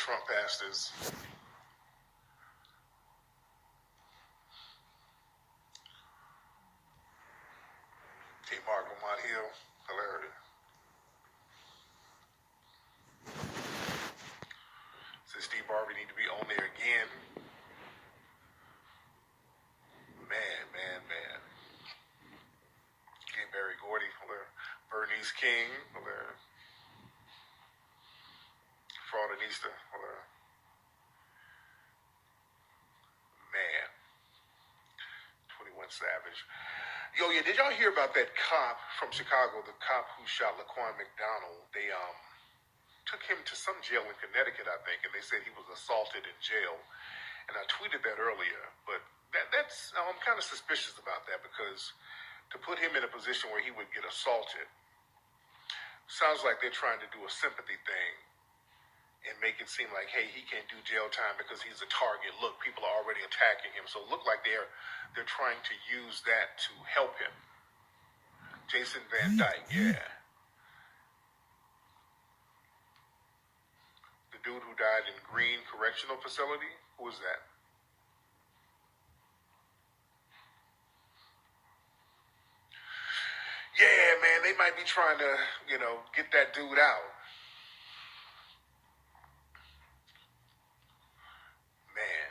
Trump pastors. T. Mark Lamont Hill, hilarious. Says Steve Harvey need to be on there again. Man. King Barry Gordy, hilarious. Bernice King, hilarious. Fraudinista, hilarious. Man. 21 Savage. Yo, yeah, did y'all hear about that cop from Chicago, the cop who shot Laquan McDonald? They took him to some jail in Connecticut, I think, and they said he was assaulted in jail. And I tweeted that earlier, but that's I'm kind of suspicious about that, because to put him in a position where he would get assaulted sounds like they're trying to do a sympathy thing and make it seem like, hey, he can't do jail time because he's a target. Look, people are already attacking him. So it looked like they're trying to use that to help him. Jason Van Dyke, yeah. The dude who died in Green Correctional Facility? Who was that? Yeah, man, they might be trying to, get that dude out. Man.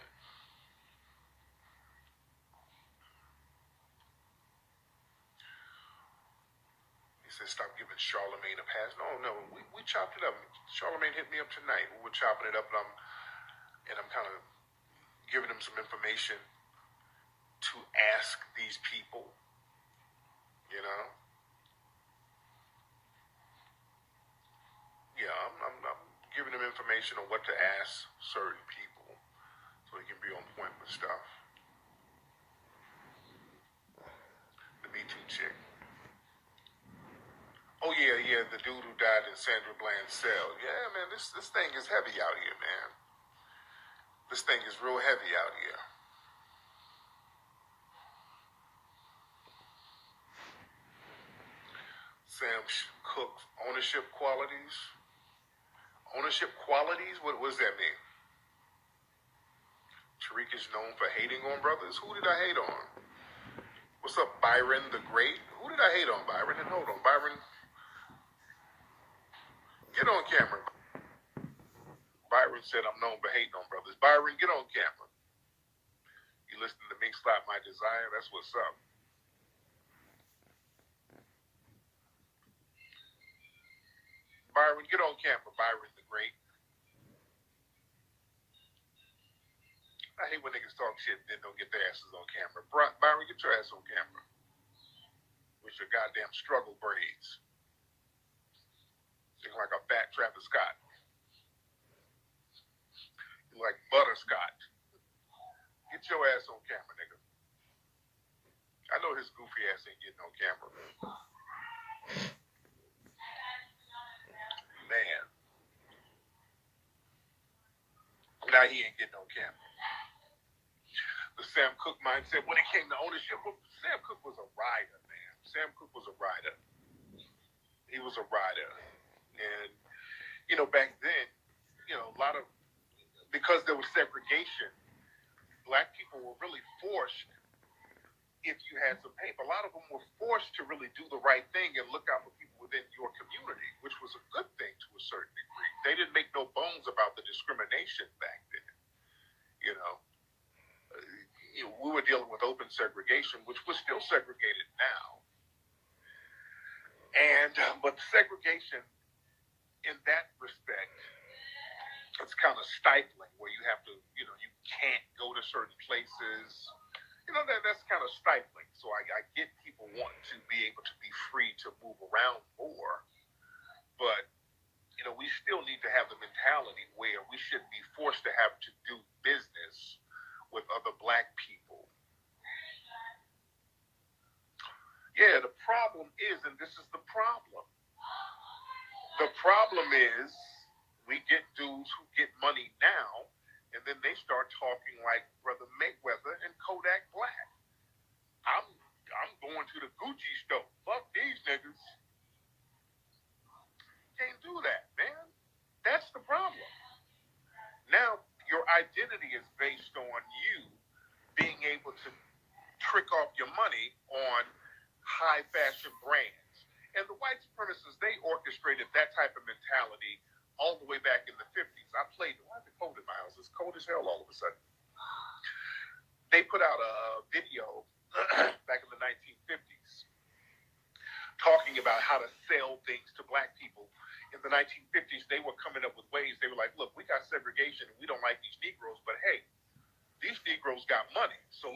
He said, stop giving Charlemagne a pass. No, we chopped it up. Charlemagne hit me up tonight. We were chopping it up, and I'm kind of giving him some information to ask these people, Yeah, I'm giving him information on what to ask certain people so he can be on point with stuff. The Me Too chick. Oh, yeah, the dude who died in Sandra Bland's cell. Yeah, man, this thing is heavy out here, man. This thing is real heavy out here. Sam Cooke's ownership qualities. Ownership qualities? What does that mean? Tariq is known for hating on brothers. Who did I hate on? What's up, Byron the Great? Who did I hate on, Byron? And hold on, Byron. Get on camera. Byron said I'm known for hating on brothers. Byron, get on camera. You listening to Mink Slap My Desire? That's what's up. Byron, get on camera. Byron the Great. I hate when niggas talk shit and then don't get their asses on camera. Byron, get your ass on camera. With your goddamn struggle braids. Looking like a fat Travis Scott. You like butterscotch. Get your ass on camera, nigga. I know his goofy ass ain't getting on camera. Man. Now he ain't getting on camera. The Sam Cooke mindset when it came to ownership. Well, Sam Cooke was a rider, man. Sam Cooke was a rider. He was a rider. And, back then, a lot of, because there was segregation, black people were really forced, if you had some paper, a lot of them were forced to really do the right thing and look out for people within your community, which was a good thing to a certain degree. They didn't make no bones about the discrimination back then. We were dealing with open segregation, which was still segregated now. But segregation, in that respect, it's kind of stifling, where you have to, you can't go to certain places. That's kind of stifling. So I get people wanting to be able to be free to move around more. But, we still need to have the mentality where we shouldn't be forced to have to do business with other black people. Yeah, the problem is, and this is the problem. The problem is we get dudes who get money now, and then they start talking like Brother Mayweather and Kodak Black. I'm going to the Gucci store. Fuck these niggas. Can't do that, man. That's the problem. identity is based on you being able to trick off your money on high fashion brands. And the white supremacists, they orchestrated that type of mentality all the way back in the 50s. Why is it cold in my house? It's cold as hell all of a sudden. They put out a video back in the 1950s talking about how to sell things to black people. In the 1950s, they were coming up with ways. They were like, look, we got segregation and we don't like these Negroes, but hey, these Negroes got money. So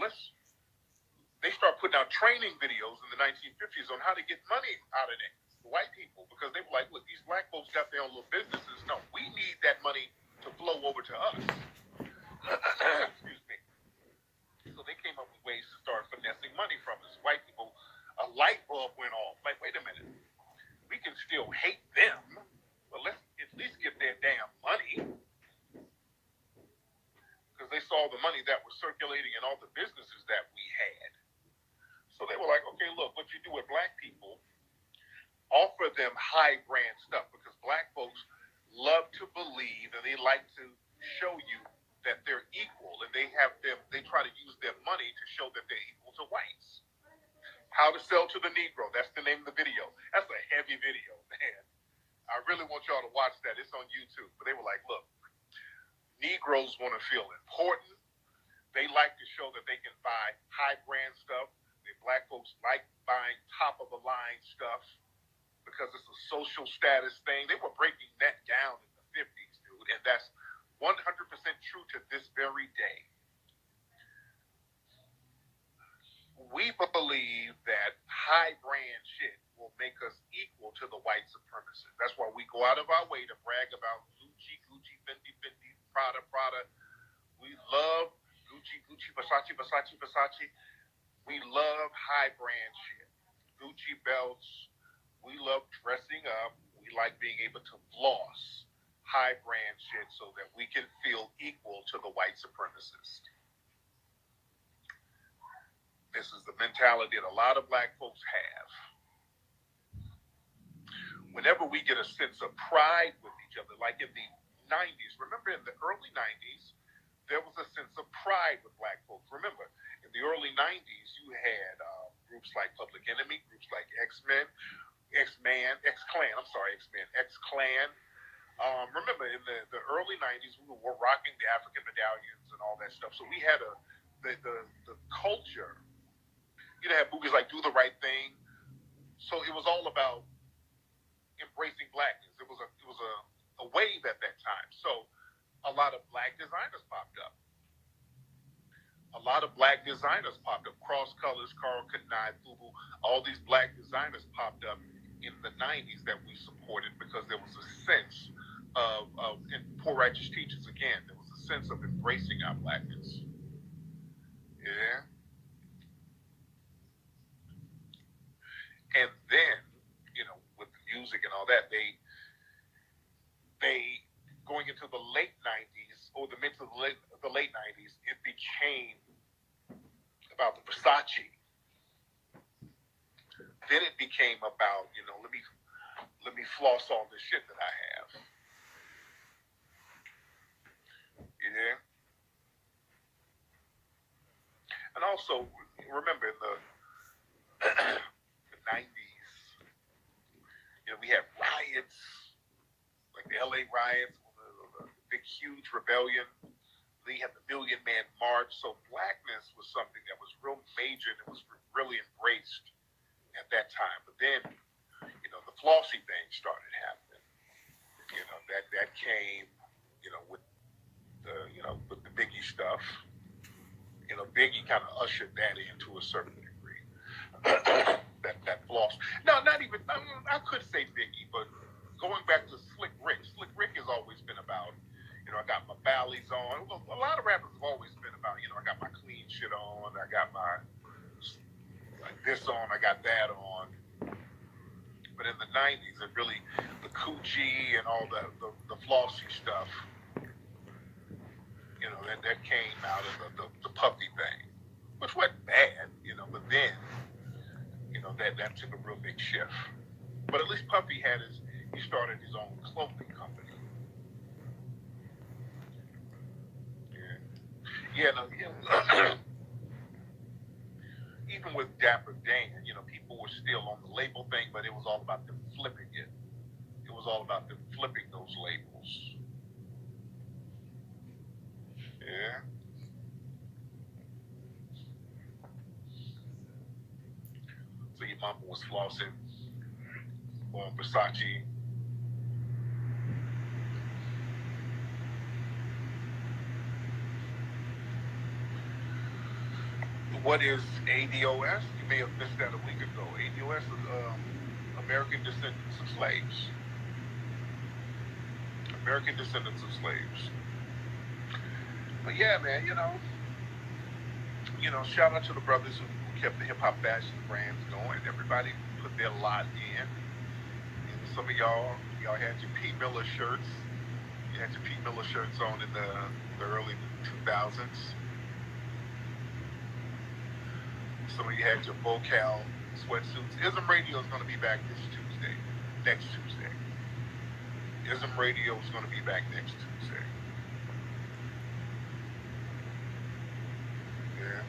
they start putting out training videos in the 1950s on how to get money out of them, the white people, because they were like, look, these black folks got their own little businesses. No, we need that money to flow over to us. Excuse me. So they came up with ways to start finessing money from us. White people, a light bulb went off. Like, wait a minute. We can still hate them, but let's at least get their damn money. Because they saw the money that was circulating in all the businesses that we had. So they were like, okay, look, what you do with black people, offer them high brand stuff, because black folks love to believe and they like to show you that they're equal, and they try to use their money to show that they're equal to whites. How to Sell to the Negro, that's the name of the video. That's a heavy video, man. I really want y'all to watch that. It's on YouTube. But they were like, look, Negroes want to feel important. They like to show that they can buy high brand stuff. The black folks like buying top of the line stuff because it's a social status thing. They were breaking that down in the 50s, dude. And that's 100% true to this very day. We believe that high brand shit will make us equal to the white supremacists. That's why we go out of our way to brag about Gucci, Fendi, Prada. We love Gucci, Versace. We love high brand shit. Gucci belts. We love dressing up. We like being able to floss high brand shit so that we can feel equal to the white supremacists. This is the mentality that a lot of black folks have. Whenever we get a sense of pride with each other, like in the 90s, remember in the early 90s, there was a sense of pride with black folks. Remember, in the early 90s, you had groups like Public Enemy, groups like X-Clan. Remember, in the early 90s, we were rocking the African medallions and all that stuff. So we had the culture. You know, had movies like Do the Right Thing. So it was all about embracing blackness. It was a wave at that time. So a lot of black designers popped up. Cross Colors, Carl Knight, Fubu, all these black designers popped up in the 90s that we supported because there was a sense of and Poor Righteous Teachers again, there was a sense of embracing our blackness. Yeah. And then, you know, with the music and all that, they going into the late 90s or the mid to the late 90s, it became about the Versace. Then it became about, you know, let me floss all this shit that I have. Yeah. And also, remember in the 90s, you know, we had riots, like the LA riots, the big, huge rebellion. They had the Million Man March. So blackness was something that was real major and it was really embraced at that time. But then, you know, the flossy thing started happening. You know, that came, you know, with the Biggie stuff. You know, Biggie kind of ushered that in to a certain degree. that floss. No, not even. I could say Biggie, but going back to Slick Rick. Slick Rick has always been about, you know, I got my Bally's on. A lot of rappers have always been about, you know, I got my clean shit on. I got my this on. I got that on. But in the 90s, it really, the coochie and all the flossy stuff, you know, that came out of the puffy thing, which wasn't bad, you know, but then, you know, that took a real big shift. But at least Puffy he started his own clothing company. Yeah, no, yeah. Even with Dapper Dan, people were still on the label thing, but it was all about them flipping it. It was all about them flipping those labels. Yeah. So your mama was flossing on Versace. What is ADOS? You may have missed that a week ago. ADOS is American Descendants of Slaves. American Descendants of Slaves. But yeah, man, shout out to the brothers who kept the hip hop fashion brands going. Everybody put their lot in. And some of y'all had your P. Miller shirts. You had your P. Miller shirts on in the early 2000s. Some of you had your Vocal sweatsuits. Ism Radio is going to be back next Tuesday. Ism Radio is going to be back next Tuesday. Yeah.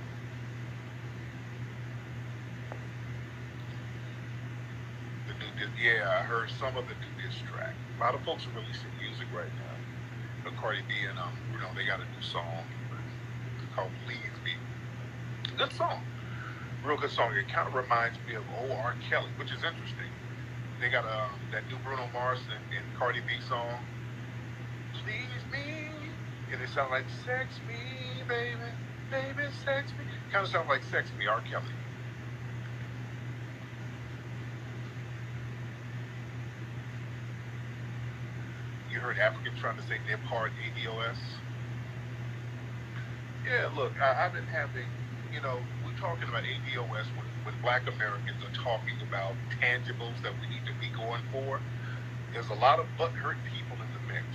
Yeah, I heard some of the new diss track. A lot of folks are releasing music right now. Cardi B and they got a new song called Leave Me. Good song. Real good song. It kind of reminds me of O.R. Kelly, which is interesting. They got that new Bruno Mars and Cardi B song, Please Me, and it sounds like Sex Me, baby, baby, sex me. Kind of sounds like Sex Me, R. Kelly. You heard Africans trying to say they're part ADOS. Yeah, look, I've been having, we're talking about ADOS when Black Americans are talking about tangibles that we need to be going for. There's a lot of butthurt people in the mix.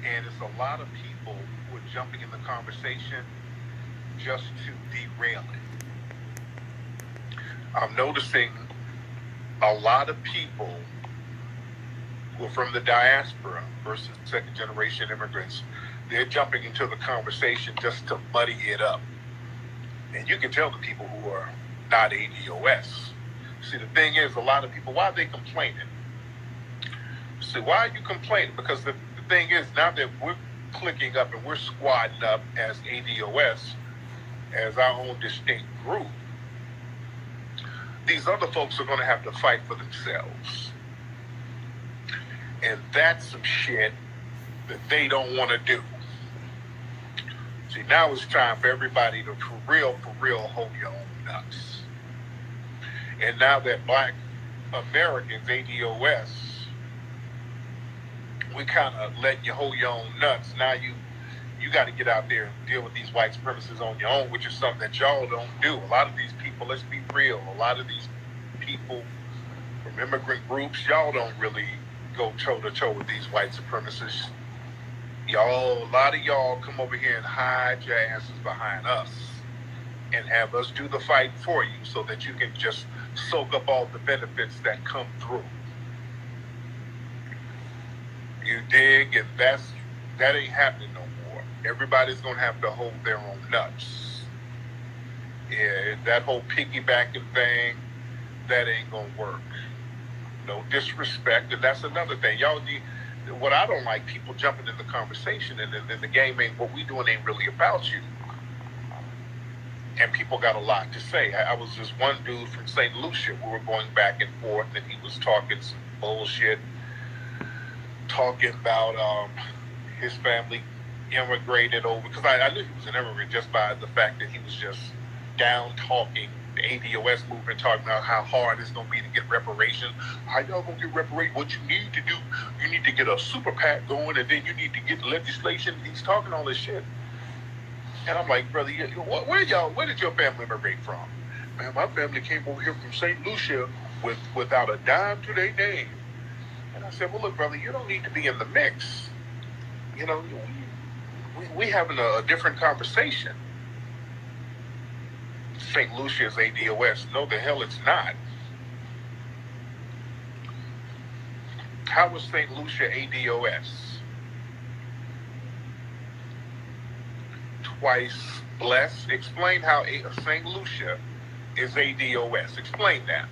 And it's a lot of people who are jumping in the conversation just to derail it. I'm noticing a lot of people who are from the diaspora versus second generation immigrants, they're jumping into the conversation just to muddy it up. And you can tell the people who are not ADOS. See, the thing is, a lot of people, why are they complaining? See, why are you complaining? Because the thing is, now that we're clicking up and we're squadding up as ADOS, as our own distinct group, these other folks are going to have to fight for themselves. And that's some shit that they don't want to do. See, now it's time for everybody to for real hold your own nuts. And now that Black Americans, ADOS, we kind of let you hold your own nuts. Now you got to get out there and deal with these white supremacists on your own, which is something that y'all don't do. A lot of these people, let's be real, a lot of these people from immigrant groups, y'all don't really go toe-to-toe with these white supremacists. A lot of y'all come over here and hide your asses behind us and have us do the fight for you so that you can just soak up all the benefits that come through. You dig? And that ain't happening no more. Everybody's gonna have to hold their own nuts. Yeah, that whole piggybacking thing, that ain't gonna work. No disrespect, and that's another thing. Y'all need. What I don't like, people jumping in the conversation, and then the game ain't, what we doing ain't really about you. And people got a lot to say. I was this one dude from St. Lucia. We were going back and forth, and he was talking some bullshit, talking about his family immigrated over, because I knew he was an immigrant just by the fact that he was just down talking the ADOS movement, talking about how hard it's going to be to get reparations. How y'all going to get reparations? What you need to do, you need to get a super PAC going, and then you need to get legislation. He's talking all this shit. And I'm like, brother, where did your family immigrate from? Man, my family came over here from St. Lucia without a dime to their name. And I said, well, look, brother, you don't need to be in the mix. We having a different conversation. St. Lucia's ADOS. No, the hell it's not. How was St. Lucia ADOS? twice blessed. Explain how St. Lucia is ADOS. Explain that.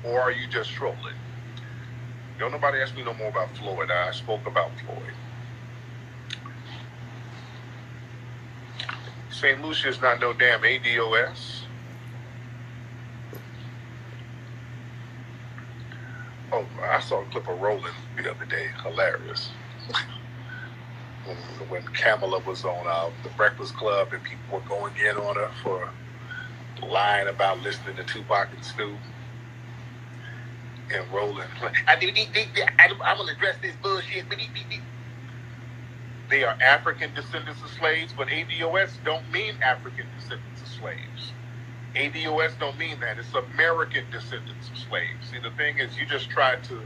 Or are you just trolling? Don't nobody ask me no more about Floyd. I spoke about Floyd. St. Lucia is not no damn ADOS. Oh, I saw a clip of Roland the other day. Hilarious. When Kamala was on the Breakfast Club and people were going in on her for lying about listening to Tupac and Snoop. And Roland, I'm going to address this bullshit. They are African descendants of slaves, but ADOS don't mean African descendants of slaves. ADOS don't mean that. It's American descendants of slaves. See, the thing is, you just try to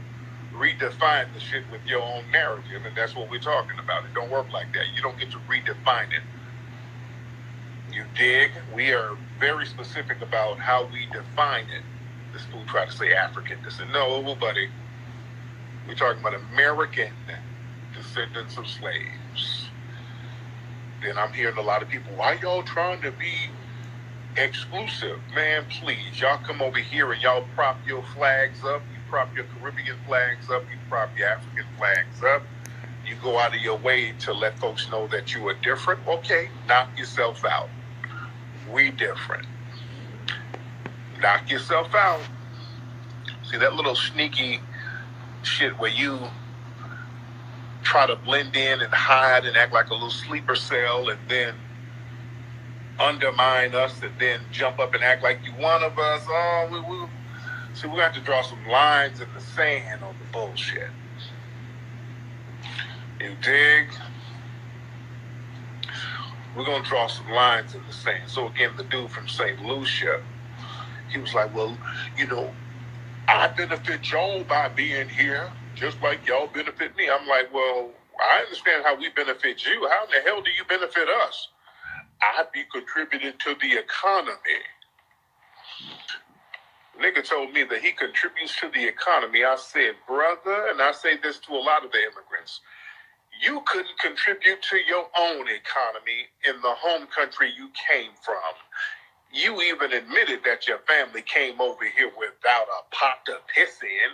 redefine the shit with your own narrative, and that's what we're talking about. It don't work like that. You don't get to redefine it. You dig? We are very specific about how we define it. This fool tried to say African descent. No, buddy. We're talking about American descendants of slaves. Then I'm hearing a lot of people, why y'all trying to be exclusive? Man, please. Y'all come over here and y'all prop your flags up. You prop your Caribbean flags up. You prop your African flags up. You go out of your way to let folks know that you are different. Okay, knock yourself out. We different. Knock yourself out. See, that little sneaky shit where you try to blend in and hide and act like a little sleeper cell and then undermine us and then jump up and act like you one of us. Oh, see, we're going to have to draw some lines in the sand on the bullshit. You dig? We're going to draw some lines in the sand. So again, the dude from St. Lucia, he was like, well, you know, I benefit y'all by being here, just like y'all benefit me. I'm like, well, I understand how we benefit you. How in the hell do you benefit us? I be contributing to the economy. Nigga told me that he contributes to the economy. I said, brother, and I say this to a lot of the immigrants, you couldn't contribute to your own economy in the home country you came from. You even admitted that your family came over here without a pot to piss in.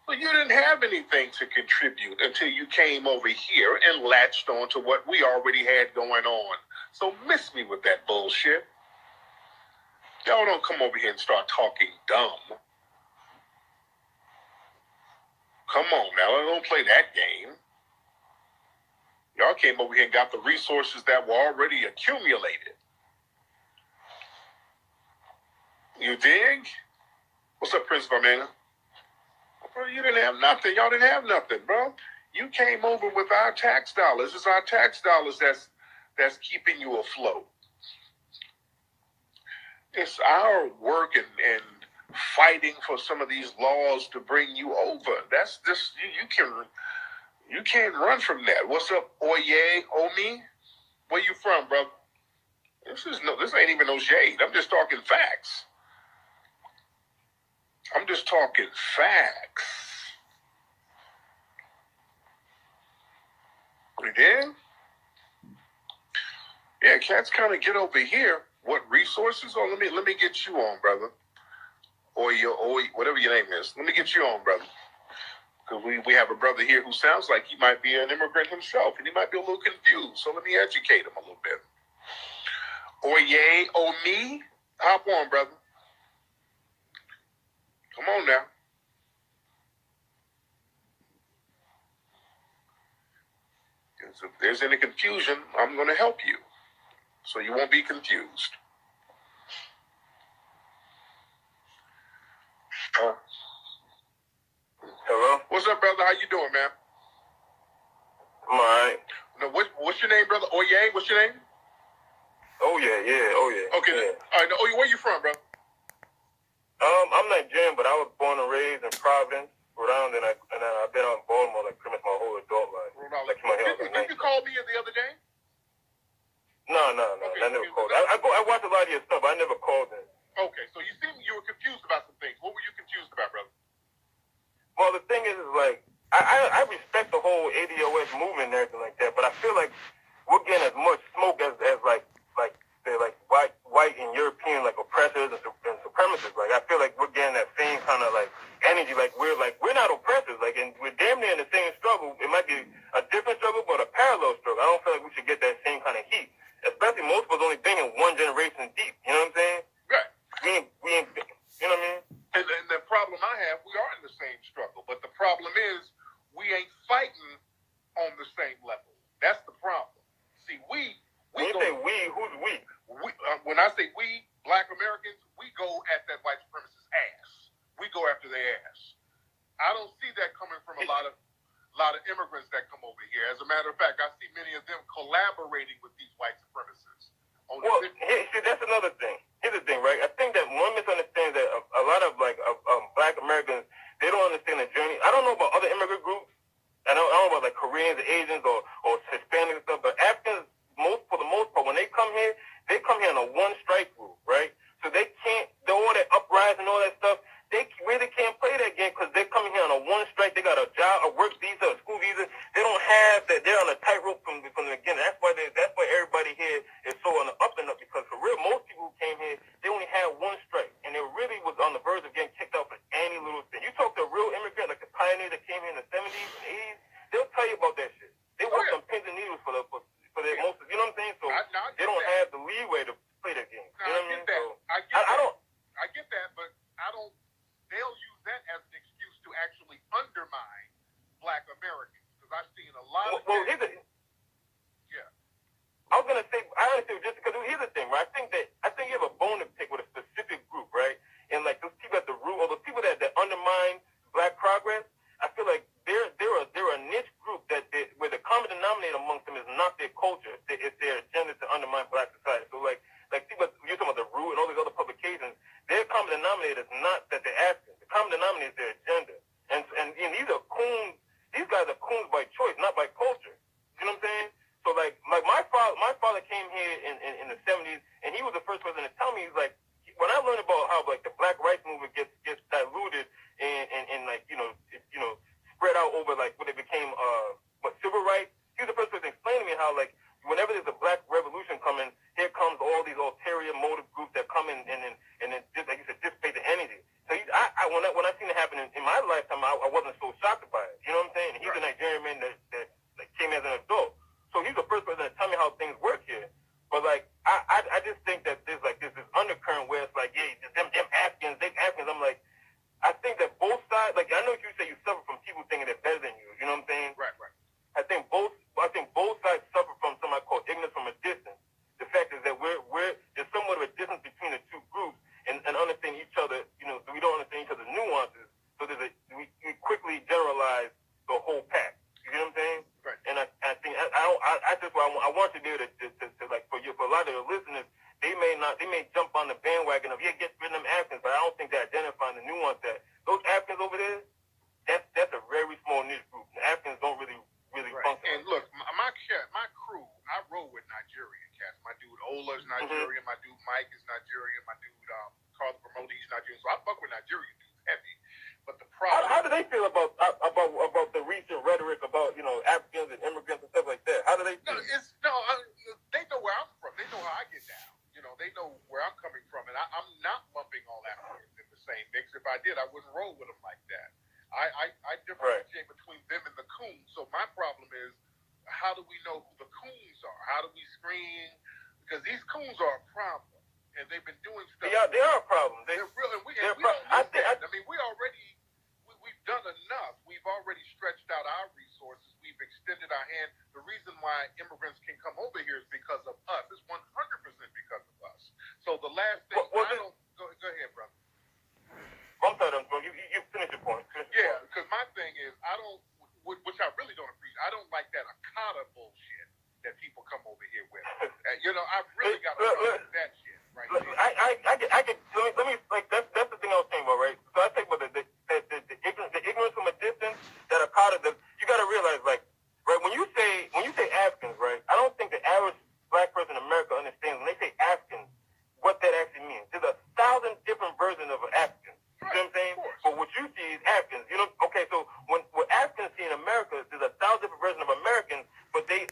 Well, you didn't have anything to contribute until you came over here and latched on to what we already had going on. So miss me with that bullshit. Y'all don't come over here and start talking dumb. Come on now, don't play that game. Y'all came over here and got the resources that were already accumulated. You dig? What's up, Prince Varmana? Bro, you didn't have nothing. Y'all didn't have nothing, bro. You came over with our tax dollars. It's our tax dollars that's keeping you afloat. It's our work and fighting for some of these laws to bring you over. That's just you can't run from that. What's up, Oye, Omi? Where you from, bro? This ain't even no shade. I'm just talking facts. I'm just talking facts. You did? Yeah, cats kind of get over here. What resources? Oh, let me get you on, brother. Or whatever your name is. Let me get you on, brother. Because we have a brother here who sounds like he might be an immigrant himself, and he might be a little confused. So let me educate him a little bit. Oye, me, hop on, brother. Come on now. If there's any confusion, I'm going to help you. So you won't be confused. Hello? What's up, brother? How you doing, man? I'm alright. No, what's your name, brother? Oye, what's your name? Oh yeah. Okay. Yeah. All right. Oye, where you from, bro? I'm Nigerian, but I was born and raised in Providence, Rhode Island, and I've been out in Baltimore like pretty much my whole adult life. Did you call me the other day? No. Okay, I never called. I watch a lot of your stuff. I never called in. Okay, so you were confused about some things. What were you confused about, brother? Well, the thing is like I respect the whole ADOS movement and everything like that, but I feel like we're getting as much smoke as the don't feel like we should get that same kind of heat. Especially most of us only been in one generation deep. You know what I'm saying? Right. We ain't, you know what I mean? And the problem I have, we are in the same struggle, but the problem is we ain't fighting on the same level. That's the problem. See, when you say we, who's we? When I say we, Black Americans, we go at that white supremacist ass. We go after their ass. I don't see that coming from a lot of immigrants that come over here. As a matter of fact, I see many of them collaborating with these white supremacists. Well, see, that's another thing. Here's the thing, right? I think that one misunderstands that a lot of Black Americans, they don't understand the journey. I don't know about other immigrant groups. I don't know about like Koreans, Asians, or Hispanics and stuff. But Africans, for the most part, when they come here on a one-strike rule, right? So they can't, all that uprising and all that stuff, they really can't play that game because they're coming here on a one-strike. They got a job, a work visa, a school visa. They don't have that. They're on a tightrope from the beginning. That's why everybody here is so on the up and up, because for real, most people who came here, they only had one strike, and they really was on the verge of getting kicked out for any little thing. You talk to a real immigrant, like the pioneer that came here in the 70s and 80s, they'll tell you about that shit. They worked on pins and needles for their most, you know what I'm saying? So they don't have the leeway to play that game. You know what I mean? I get that, but I don't. They'll use that as an excuse to actually undermine Black Americans, because I've seen a lot of. Well, I was gonna say, I understand, just because here's the thing, right? I think you have a bone to pick with a specific group, right? And like those people at the root, or those people that undermine Black progress, I feel like they're a niche group where the common denominator amongst them is not their culture, it's their agenda to undermine Black society. So like people, you're talking about the root and all these other publications, their common denominator is not that they're African. The common denominator is their agenda. And these are coons. These guys are coons by choice, not by culture. You know what I'm saying? So like my father came here in the 70s, and he was the first person to tell me, he's like, when I learned about how like the Black rights movement gets diluted and like spread out over like when it became civil rights, he was the first person to explain to me how like whenever there's a Black revolution coming, here comes all these ulterior motive groups that come in and then just like you said, dissipate the energy. So when I seen it happen in my lifetime, I wasn't so shocked by it. You know what I'm saying? And he's a Nigerian man that came as an adult. So he's the first person to tell me how things work here. But like I just think that there's this undercurrent where it's like, yeah, them Africans, I'm like, I think that both sides, like I know you say you suffer from people thinking they're better than you. You know what I'm saying? Right. I think both sides suffer from something I call ignorance from a distance. The fact is that there's somewhat of a distance between the two groups and understand each other. You know, we don't understand each other's nuances. So we quickly generalize the whole pack. You know what I'm saying? Right. And I think I want you to be able to like for a lot of your listeners, they may jump on the bandwagon of get rid of them Africans, but I don't think they're identifying the nuance that those Africans over there, that's a very small niche group. The Africans don't really function. And look, my crew, I roll with Nigerian cats. My dude Ola's Nigerian, my dude Mike is Nigerian, my dude Carl Promoter, he's Nigerian. So I fuck with Nigerian dudes heavy. But the problem, how do they feel about the recent rhetoric about Africans and immigrants and stuff like that? How do they feel? They know where I'm from. They know how I get down. They know where I'm coming from, and I'm not lumping all Africans in the same mix. If I did, I wouldn't roll with them like that. I differentiate between them and the coons. So my problem is, how do we know who the coons are? How do we screen? Because these coons are a problem, and they've been doing stuff. Yeah, they are a problem. They're real, and we don't need that. I mean, we've done enough. We've already stretched out our resources. We've extended our hand. The reason why immigrants can come over here is because of us. It's 100% because of us. So the last thing, go ahead, brother. I'm sorry, you finish your point. Because my thing is, which I really don't appreciate, I don't like that Akata bullshit that people come over here with. I've really got to know that shit right there. I get. Let me like that's the thing I was saying about, right? So I think about the ignorance from a distance that Akata does. You got to realize, like, right, when you say Africans, right? I don't think the average Black person in America understands when they say Africans what that actually means. There's 1,000 different versions of an African. You know what I'm saying? But what you see is Africans. Okay, so what Africans see in America, there's 1,000 different versions of Americans, but they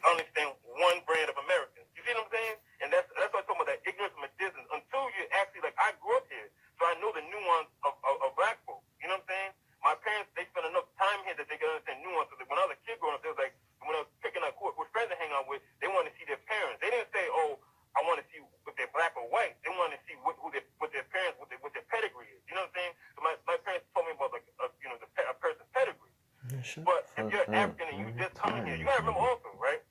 African and you just come here, you gotta remember also, right?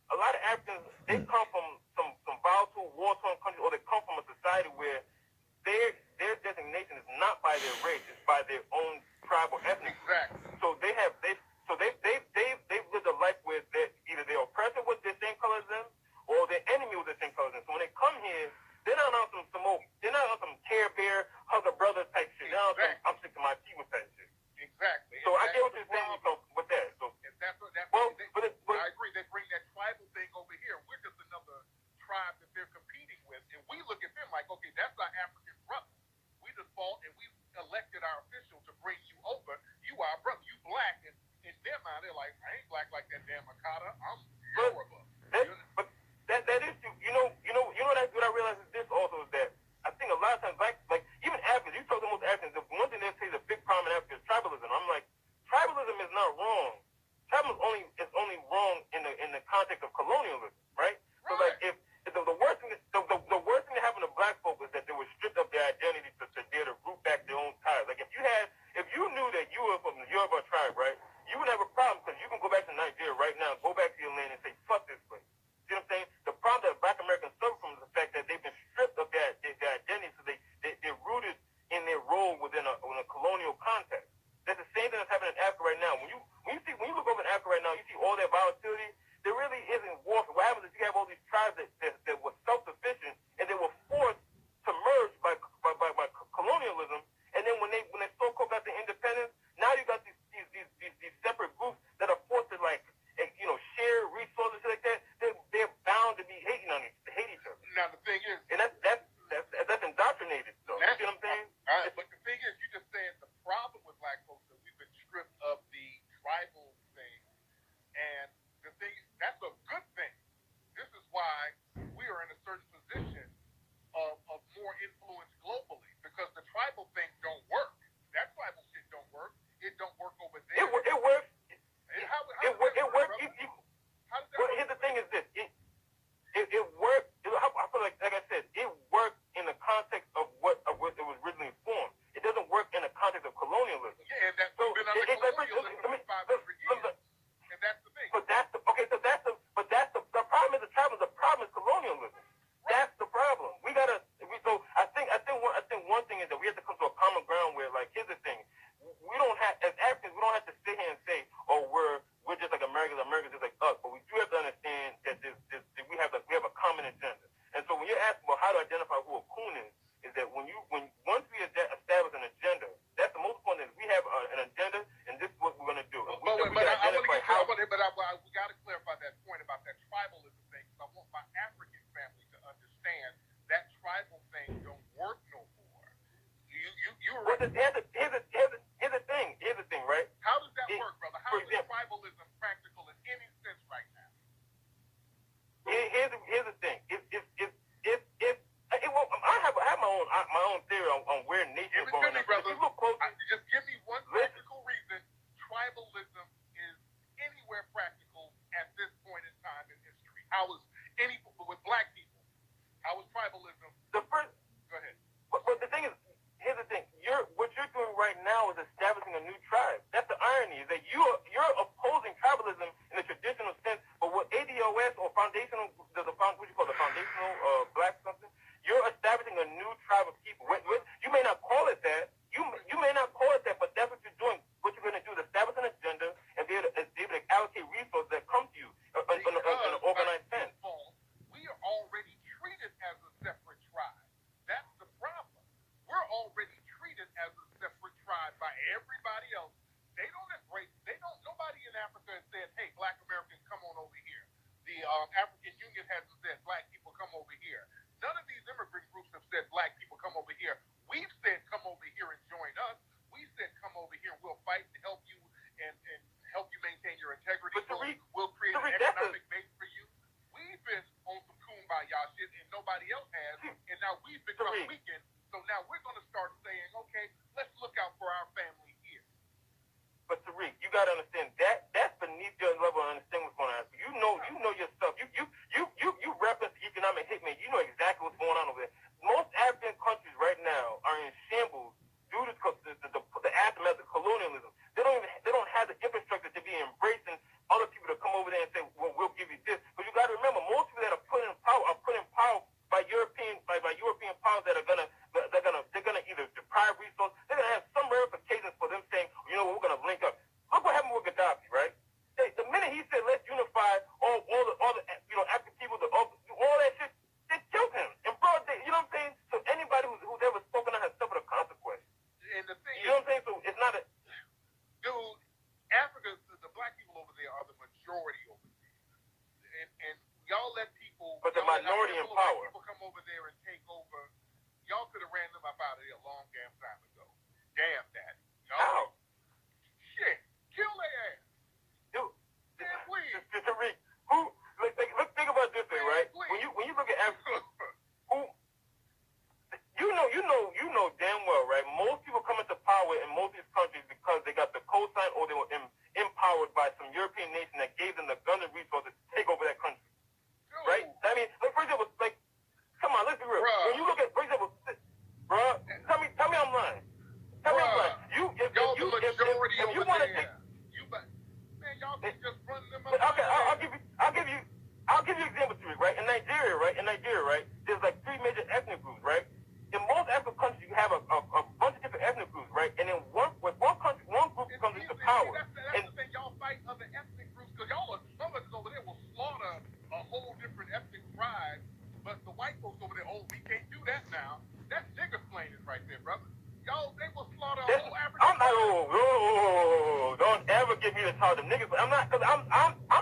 A lot of Africans, they come from some volatile, war-torn countries, or they come from a society where their designation is not by their race, it's by their own tribe or ethnic. Exactly. So they've lived a life where either their oppressor was the same color as them, or their enemy was the same color as them. So when they come here, they're not on some Care Bear, hug a brother type shit. They're on some I'm sick to my people type shit. Exactly. So I get what you're saying with that. So I agree. They bring that tribal thing over here. We're just another tribe that they're competing with, and we look at them like, okay, that's our African brother. We just fought and we elected our official to bring you over. You are our brother. You black, and in their mind, they're like, I ain't black like that damn Makata. I'm Yoruba. But that is what I realize is this also is that I think a lot of times like even Africans, you talk to most Africans, the one thing they say is a big problem in Africa is tribalism. I'm like, tribalism is not wrong. Tribalism is only wrong in the context of colonialism, right? So like if the worst thing that happened to black folk is that they were stripped of their identity to dare to root back their own ties. Like if you knew that you were from the Yoruba tribe, right, you would have a problem because you can go back to Nigeria right now, go back to your land and say, fuck this place. See what I'm saying? The problem that black Americans suffer from is the fact that they've been stripped of their identity, so they're rooted in their role within a colonial context. That's the same thing that's happening in Africa right now. When you look over in Africa right now, you see all that volatility. There really isn't warfare. What happens is you have all these tribes that were self-sufficient and they were forced to merge by colonialism. And then when they so-called got the independence, now you got these separate groups that are forced to share resources like that. They're bound to be hating on to hate each other. Now the thing is, and that's indoctrinated. So you see what I'm saying? But the thing is, you just said the problem with black folks is we've been stripped of the tribal thing, and the thing that's a good thing. This is why we are in a certain position of more influence globally, because the tribal thing don't work. That tribal shit don't work. It don't work over there. It works. It works. How does that work? Here's the thing is this. It worked. I feel like I said, it worked in the context of what it was originally formed. It doesn't work in the context of colonialism. Yeah, and that's been under colonialism for 500 years. And that's the thing. But the problem is the tribal. The problem is colonialism. That's the problem. I think one thing is that we have to come to a common ground where, like, here's the thing. As Africans, we don't have to sit here and say, oh, we're just like Americans just like us. But we do have to understand that we have a common agenda. And so when you're asking about how to identify who a coon is that once we establish an agenda, that's the most important thing. We have an agenda, and this is what we're going to do. We got to clarify that point about that tribalism thing, because I want my African family to understand that tribal thing don't work no more. Here's the thing, right? How does that work, brother? How is tribalism practical in any sense right now? Here's the thing. I have my own theory on where nature is going. Brother. Just give me one practical reason tribalism is anywhere practical at this point in time in history. How is with black people? How is tribalism? Go ahead. But the thing is, here's the thing. What you're doing right now is establishing a new tribe. That's the irony, is that you're opposing tribalism in the traditional sense, but what ADOS or foundational, what you call the foundational black something, you're establishing a new tribe of people. You may not call it that. You may not call it that, but that's what you're doing. What you're going to do is establish an agenda and be able to allocate resources that come to you in an organized sense. We are already treated as a separate tribe. That's the problem. We're already treated as a separate tribe by everybody else. Nobody in Africa has said, hey, black Americans, come on over here. The African Union hasn't said, black people, come over here. None of these immigrant groups have said, black people, come over here. We've said, come over here and join us. We said, come over here and we'll fight to help you and help you maintain your integrity. We'll create an economic base for you. We've been on some kumbaya shit and nobody else has, and now we've become weakened. So now we're going to start saying, okay, let's look out for our family here. But Tariq, you got to understand that's beneath your level of understanding what's going on. You know yourself. You and y'all let people, but the minority in power. People come over there and take over. Y'all could have ran them up out of there a long damn time ago. Damn that. Y'all. Shit. Kill their ass. Dude, man, please. Tariq, let's think about this thing, right? When you look at Africa, you know damn well, right? Most people come into power in most of these countries because they got the cosign or they were empowered by some European nation that gave them the guns and resources to take over that country. Dude. Right? I mean, like, for example, like, come on, let's be real. Bruh. When you look at, for example, bro, tell me I'm lying. Tell me I'm lying. If you want to take, man, y'all can just run them up. Okay, I'll give you example to it, right? In Nigeria, right? There's like 3 major ethnic groups, right? In most African countries, you have a bunch of different ethnic groups, right? And then one group comes into power. That's the thing, y'all fight other ethnic groups because some of us over there will slaughter a whole different ethnic tribe, but the white folks over there, we can't do that now. That's nigger slanging right there, brother. Y'all, they will slaughter a whole African tribe. Don't ever give me the talk of niggas. I'm not, because I'm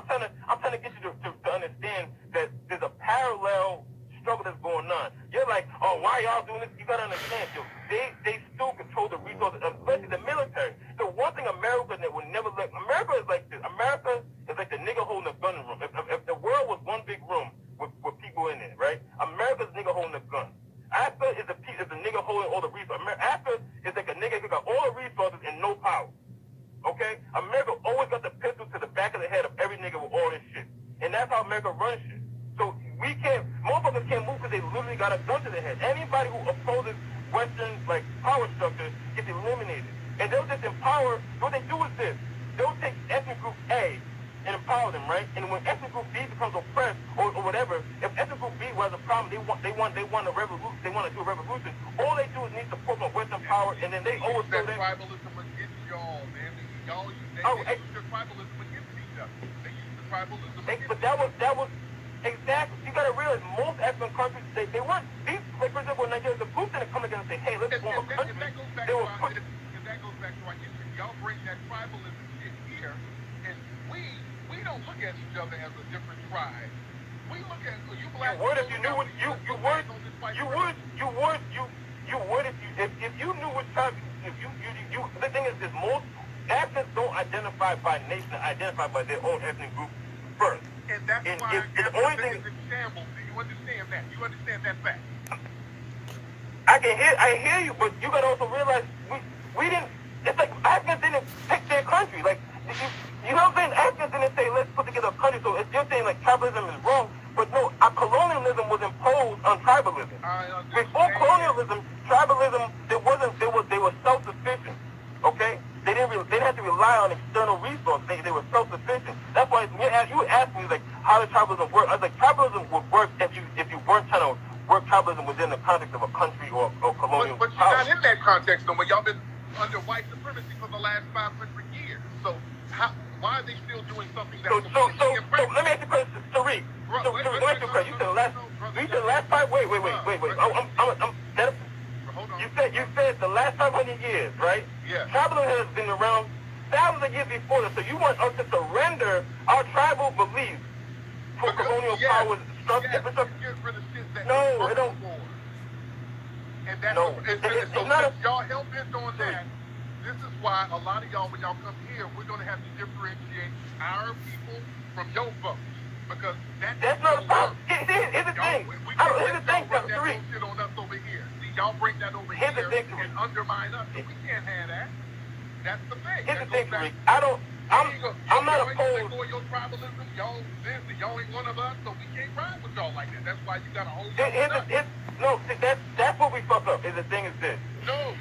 trying to get you to understand that there's a parallel struggle that's going on. You're like, oh, why y'all doing this? You gotta understand, they still control the resources, especially the military. The one thing America would never let, America is like this. America is like the nigga holding a gun room. If the world was one big room with people in it, right? America's nigga holding a gun. Africa is the nigga holding all the resources. Africa is like a nigga who got all the resources and no power. Okay? America always got the pistol to the back of the head of every nigga with all this shit. And that's how America runs shit. So motherfuckers can't move because they literally got a gun to their head. Anybody who opposes Western, like, power structure gets eliminated. And they'll just empower, what they do is this. They'll take ethnic group A and empower them, right? And when ethnic group B becomes oppressed or whatever, if ethnic group B has a problem, they want a revolution, they want to do a revolution, all they do is need support from Western power, and then they always use that tribalism against y'all, man. Y'all use the tribalism against each other. They use the tribalism against But that was exactly, you gotta realize most African countries, they weren't, these, like, for example, Nigeria, the groups didn't come together and say, hey, let's form a country. That goes back to our history. Y'all bring that tribalism shit here, and we don't look at each other as a different tribe. We look at you black. You would if you knew what you would if you knew what tribe. If you the thing is most Africans don't identify by nation, identify by their own ethnic group first. And that's why the only thing is in shambles. Do you understand that? You understand that fact? I hear you, but you gotta also realize we didn't. It's like Africans didn't pick their country. Like you know what I'm saying? Africans didn't say let's put together a country. So if you're saying like tribalism is wrong, but no, colonialism was imposed on tribalism. Before colonialism, tribalism they were self-sufficient. Okay, they didn't have to rely on external resources. They were self-sufficient. That's why you asked me like how does tribalism work? I was like tribalism would work if you weren't trying to work tribalism within the context of a country or colonial. But you're not in that context no more. Y'all been under white supremacy for the last 500 years. So why are they still doing something that's so let me ask you a question, Tariq. Let me ask you a question. You said the last 5. Wait. You said the last 500 years, right? Yeah. Tribalism has been around thousands of years before this. So you want us to surrender our tribal beliefs for colonial power structure? No, it don't. And that's y'all hell bent on that. This is why a lot of y'all, when y'all come here, we're going to have to differentiate our people from your folks. Because that's not a problem. Here's the thing. We can't let y'all run that bullshit on us over here. See, y'all bring that over here and undermine us. So we can't have that. That's the thing. Here's the thing, Tariq. I'm not opposed. Your tribalism, y'all ain't one of us, so we can't ride with y'all like that. That's why you got to hold that's what we fuck up. The thing is this. No,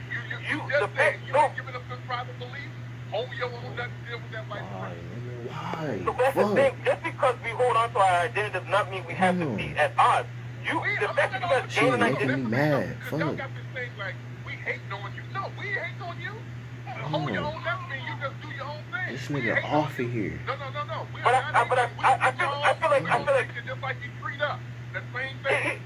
you just said you ain't giving up the tribal beliefs. Hold your own nut and deal with that white supremacy. Why? So that's the thing. Just because we hold on to our identity does not mean we have to be at odds. The fact that you guys She's making me mad. Fuck. Y'all got this thing like we hate on you. No, we hate on you. Hold your own nut mean you just do your own thing. This nigga off of here. No. I feel like just like you treat us. The same thing.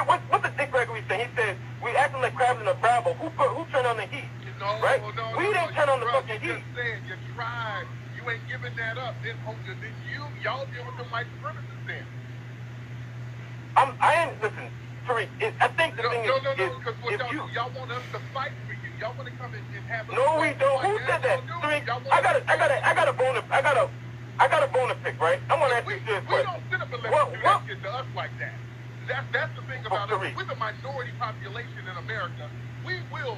What's the Dick Gregory saying? He said we acting like crabs in a barrel. Who turned on the heat? No, right? We didn't turn on the fucking heat. You just said your tribe. You ain't giving that up. Then hold Y'all deal with the white supremacists then. Listen, Tariq, I think the thing is, because y'all want us to fight for you. Y'all want to come and have us. No, we don't. Who said that? Tariq, I got a bone to pick, right? I'm gonna ask you this question. We don't sit up and let you do that shit to us like that. That's the thing about us. We're the minority population in America. We will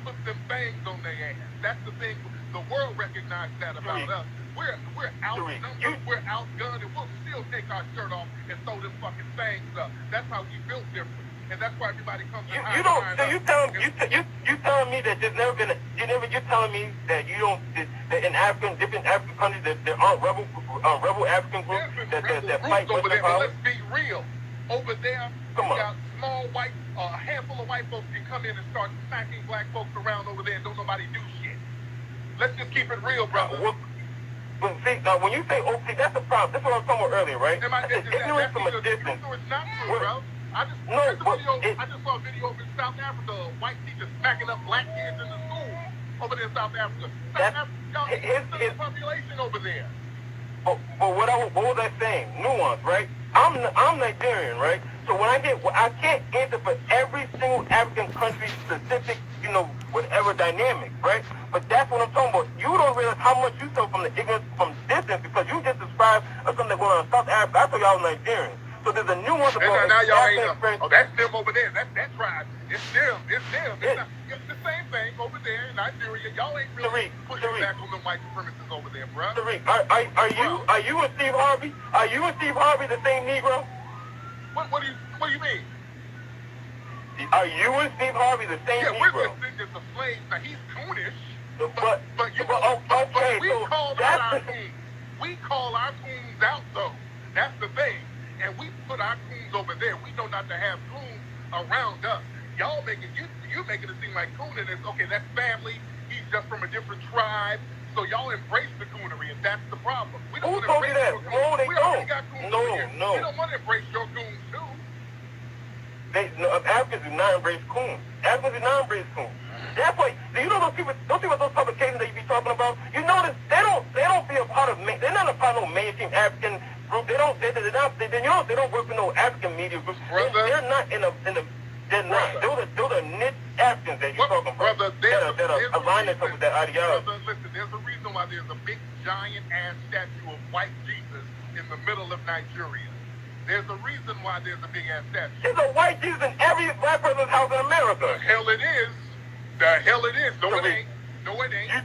put them bangs on their ass. That's the thing. The world recognizes that about us. We're outnumbered, we're outgunned, and we'll still take our shirt off and throw them fucking things up. That's how we built different, and that's why everybody comes. You telling me that there's never been you're telling me that you don't that in different African countries that there aren't rebel African groups that fight over there. But let's be real. Over there, got small white, a handful of white folks can come in and start smacking black folks around over there, and don't nobody do shit. Let's just keep it real, brother. But see, when you say, that's the problem. This is what I was talking about earlier, right? Ignorance from a distance. It's not true, bro. I just saw a video over in South Africa, white teachers smacking up black kids in the school over there in South Africa. His population over there. But what was I saying? Nuance, right? I'm Nigerian, right? So I can't answer for every single African country specific, whatever dynamic, right? But that's what I'm talking about. You don't realize how much you suffer from the ignorance from distance because you just described something that going on in South Africa. I thought y'all was Nigerian. So there's a nuance about now y'all ain't that's them over there. That's that tribe. It's them. It's the same thing over there in Nigeria. Y'all ain't really pushing back on the white supremacists over there, bro. Tariq, are you and Steve Harvey? Are you and Steve Harvey the same Negro? What do you mean? Are you and Steve Harvey the same Negro? Yeah, we're descendants of slaves. Now he's coonish. But we call out our coons. We call our coons out though. That's the thing. And we put our coons over there. We know not to have coons around us. Y'all making you making it seem like cooning is okay. That's family. He's just from a different tribe. So y'all embrace the coonery, and that's the problem. We don't want to embrace your coons. No, they we don't. already got coons over here. No. We don't want to embrace your coons too. Africans do not embrace coons. Africans do not embrace coons. That's why. Do you know those people? Those publications that you be talking about. You notice they don't be a part of. They're not a part of no mainstream African group. They don't work with no African media groups. They're not in the. They're not. Those are niche Africans that you're talking about. Brother, that are aligned with that ideology. Brother, listen, there's a reason why there's a big giant ass statue of white Jesus in the middle of Nigeria. There's a reason why there's a big ass statue. There's a white Jesus in every black person's house in America. The hell it is. The hell it is. No, it ain't. No, it ain't. No,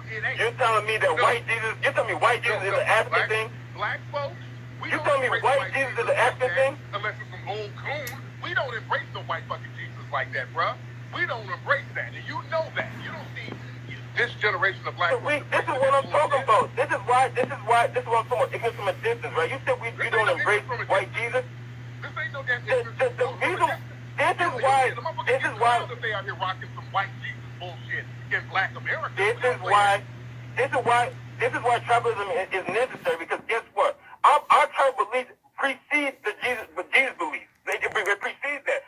it ain't. You're telling me that white Jesus. You're telling me white Jesus is an African thing. Black folks. You telling me white Jesus is an African thing? Unless it's some old coon. We don't embrace the white fucking Jesus like that, bruh. We don't embrace that, and you know that. You don't see this generation of black folks. This is what I'm talking about. This is what I'm talking about. Ignorance from a distance, right? You said we don't embrace white Jesus. This ain't no damn ignorance. This is why they out here rocking some white Jesus bullshit in black America. This is why tribalism is necessary because guess what? Our tribal beliefs precede the Jesus beliefs. It precedes that.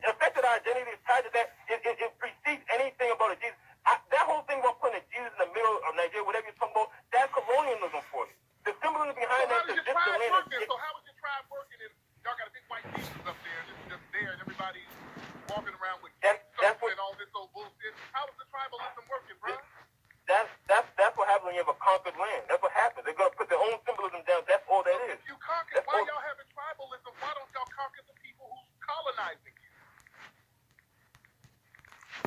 The fact that our identity is tied to that, it precedes anything about a Jesus. That whole thing about putting a Jesus in the middle of Nigeria, whatever you're talking about, that's colonialism for you. The symbolism behind that is just the land. So how is your tribe working? And y'all got a big white Jesus up there, and it's just there, and everybody's walking around with and all this old bullshit. How is the tribalism working, bro? That's what happens when you have a conquered land. That's what happens. They're gonna put their own symbolism down. That's all that is. If you conquer, why y'all having tribalism? Why don't y'all conquer the people who's colonizing you?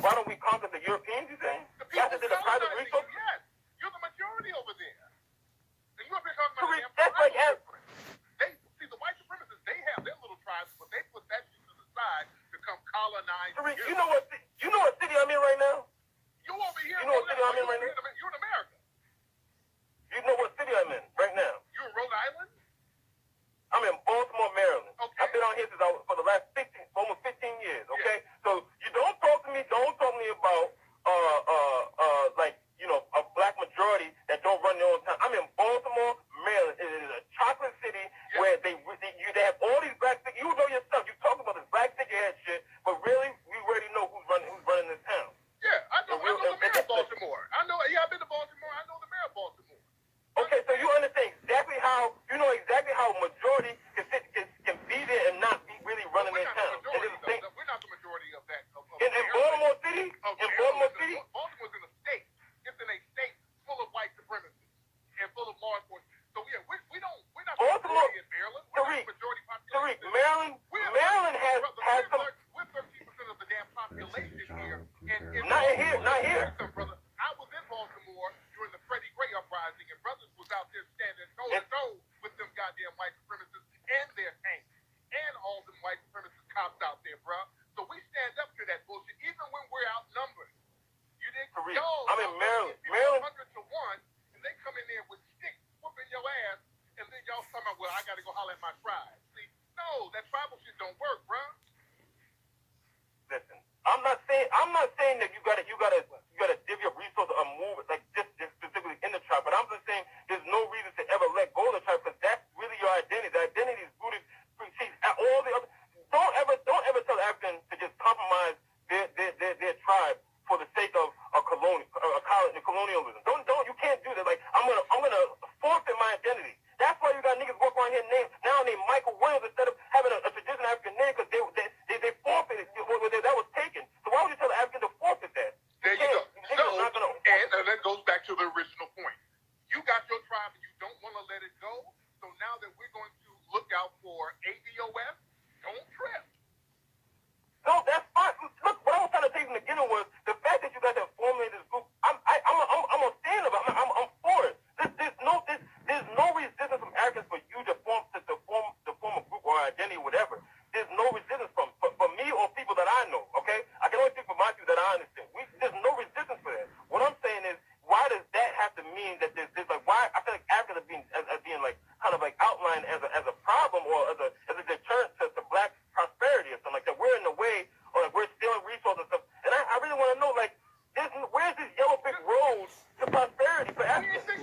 Why don't we conquer the Europeans? You say? The people colonizing you, yes. You're the majority over there. And you're up here talking about that's like see the white supremacists. They have their little tribes, but they put that shit to the side to come colonize. You know what city I'm in right now? You over here? You know what city I'm in right now? You're in America. You know what city I'm in right now? You're in Rhode Island? I'm in Baltimore, Maryland. Okay. I've been on here for the last almost 15 years. Okay, so you don't talk to me. Don't talk to me about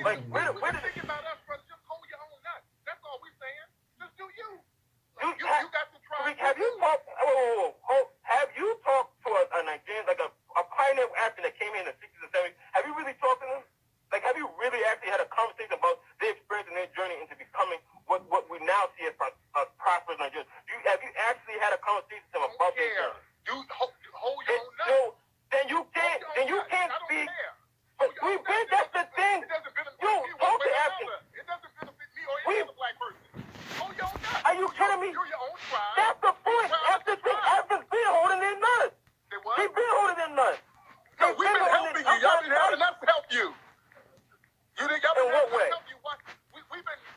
Like, where We're did thinking about us, brother. Just hold your own nuts. That's all we're saying. Just do you. you You got to try. have you talked? Have you talked to a Nigerian, like a pioneer African that came here in the 60s and 70s? Have you really talked to them? Like, have you really actually had a conversation about their experience and their journey into becoming what we now see as prosperous Nigerians? Have you actually had a conversation with them about their journey? Hold your own nuts. Then you can't speak. But that's the thing. It doesn't benefit You me talk one way to or Africans. another. It doesn't benefit me or any other black person. Hold your own nuts. Are you kidding me? You're your own tribe. That's the point. That's the thing. Africans been holding their nuts. They what? They've been holding their nuts. No, we've been helping you. Y'all been helping us help you. You think y'all been In what helping way? us help you? What?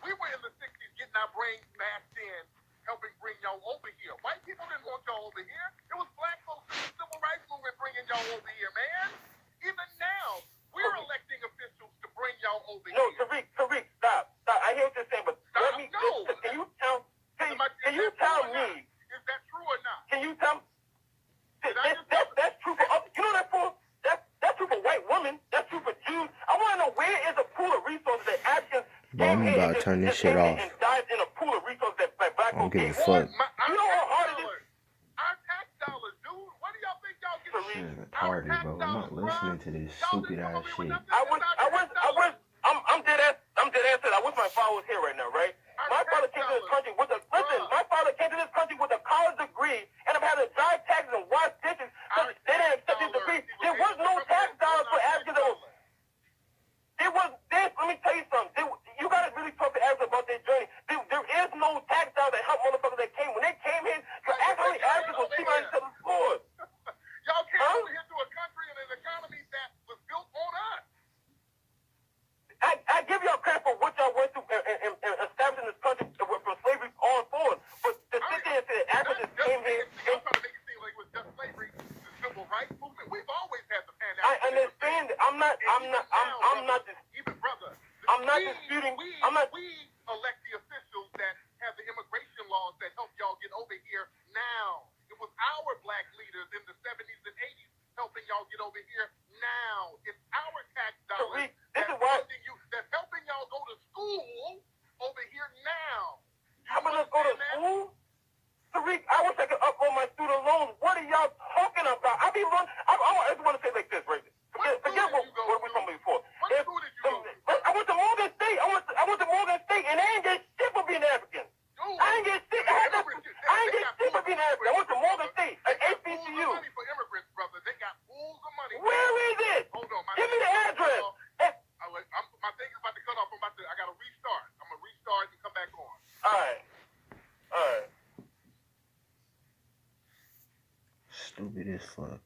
We were in the 60s getting our brains bashed in, helping bring y'all over here. White people didn't want y'all over here. It was black folks in the civil rights movement bringing y'all over here, man. Even now, we're electing officials to bring y'all over No, here. Tariq, stop. I hear what you're saying, but let me. No. Can you tell me? Is that true or not? Can you tell me? That's true for us. You know that's true for white women. That's true for Jews. I want to know, where is a pool of resources that Africans Bro, I'm about to turn this shit off. and died in a pool of resources that black I don't folks give a gave? fuck. You know how hard it is? Our tax dollars, dude. What do y'all think y'all get? Shit is retarded, bro. I'm not listening to this stupid ass shit. I'm dead ass. I wish my father was here right now, right? My father came to this country with a college degree, and I'm having to drive taxes and wash dishes because they didn't accept his degree. There was no tax dollars for Africans. Let me tell you something. You gotta really talk to Africans about their journey. There is no tax dollars that help motherfuckers that came. When they came here, actually Africans will see on each other's floors. Y'all came over here to a country and an economy that was built on us. I give y'all credit for what y'all went through and establishing this country from slavery on forward. But to sit there and say that Africans came here Y'all trying to make it seem like it was just slavery, the civil rights movement. We've always had the Pan I understand that. I'm not disputing. We elect the officials that have the immigration laws that help y'all get over here now. It was our black leaders in the 70s and 80s helping y'all get over here now. It's our tax dollars that's helping y'all go to school over here now. I'm gonna go to school. Tariq, I wish I could upload my student loans. What are y'all talking about? I just want to say like this, right? Forget what we told me before. What school did you go to? I went to Morgan State. I went to Morgan State, and I ain't get shit for being African. I ain't get shit. I ain't get shit for being African. I went to Morgan State, an HBCU. Money for immigrants, brother. They got pools of money. Where is it? Hold on, give me the address. My thing is about to cut off. I got to restart. I'm gonna restart and come back on. All right. Stupid as fuck.